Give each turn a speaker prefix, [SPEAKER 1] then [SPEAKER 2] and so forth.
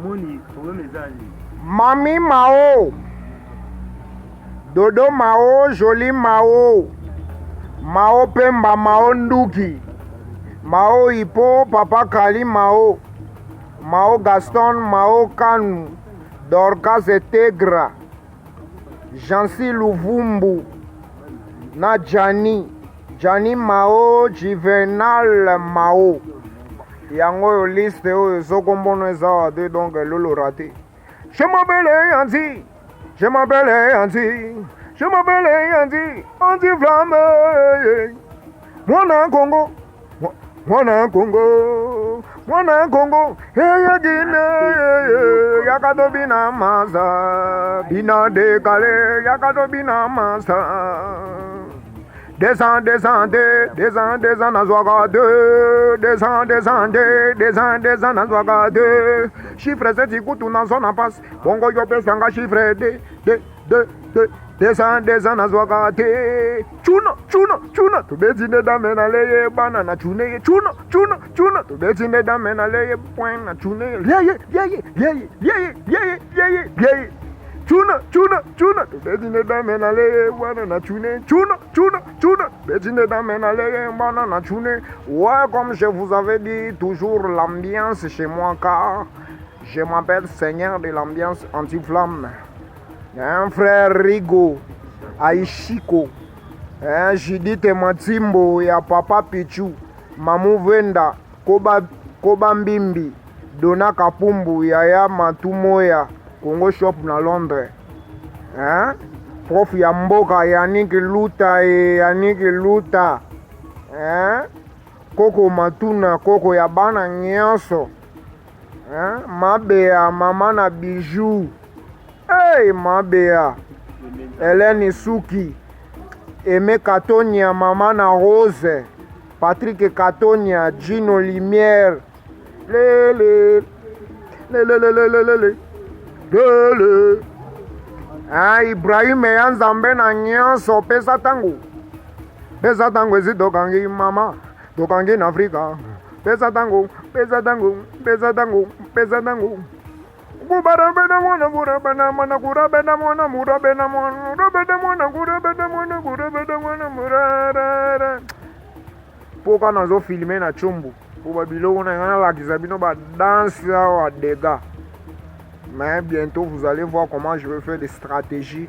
[SPEAKER 1] Moni, problème ezali.
[SPEAKER 2] Mami Mao, Dodo Mao, Joli Mao, Mao Pemba Mao Nduki, Mao Hippo, Papa Kali Mao, Mao Gaston Mao Kanu, Dorcas Etegra, Jansi Luvumbu, na Jani Mao, Juvenal Mao. Yango yo liste oyo sokombono eza wate donc lolo raté. Je m'appelle Yanti, je m'appelle Yanti, je m'appelle Yanti, anti-flamme. Mwana Congo, mwana Congo, mwana Congo. Hey Guinée, yakato bina masa, bina décalé, yakato bina masa. Descends, na Zouaga 2. Descends, na Zouaga 2. Chiffre 7, écoute, na zone passe. Bongo yo pesanga chiffre D. Descends, na Zouaga 2. Chuna. Tu betine dame na leye banana chune. Chuna. Tu betine dame na leye point na chune. Yeah. Chuna, tu betine dame na leye banana chune. Chuna, betine dame na leye banana chune. Ouais, comme je vous avais dit, toujours l'ambiance chez moi car je m'appelle Seigneur de l'ambiance anti-flamme. Un frère Rigo, Aishiko, Judith Matimbo, ya Papa Pichu, Mamu Venda, Koba Mbimbi, Dona Kapumbu, Yaya Matumoya, Congo Shop na Londres. Prof ya mboka Yannick Luta, Koko Matuna, Koko ya bana nyonso, Mabea, Mama na Bijou, hey Mabea, Hélène Suki, Aimé Katonia, Mama na Rose, Patrick Katonia, Gino Limière, Lele. Ibrahim Yanzambe na nyonso pesa tango ezi tokangi mama tokangi na Afrika pesa tango kubarabena mwana kurabena mwana kurabena mwana murabena mwana kurabena mwana kurabena mwana kurabena mwana murarara poka nazo filme na chombo po babiloko na ngana lakisa bino ba danse awa dega. Mais bientôt, vous allez voir comment je vais faire des stratégies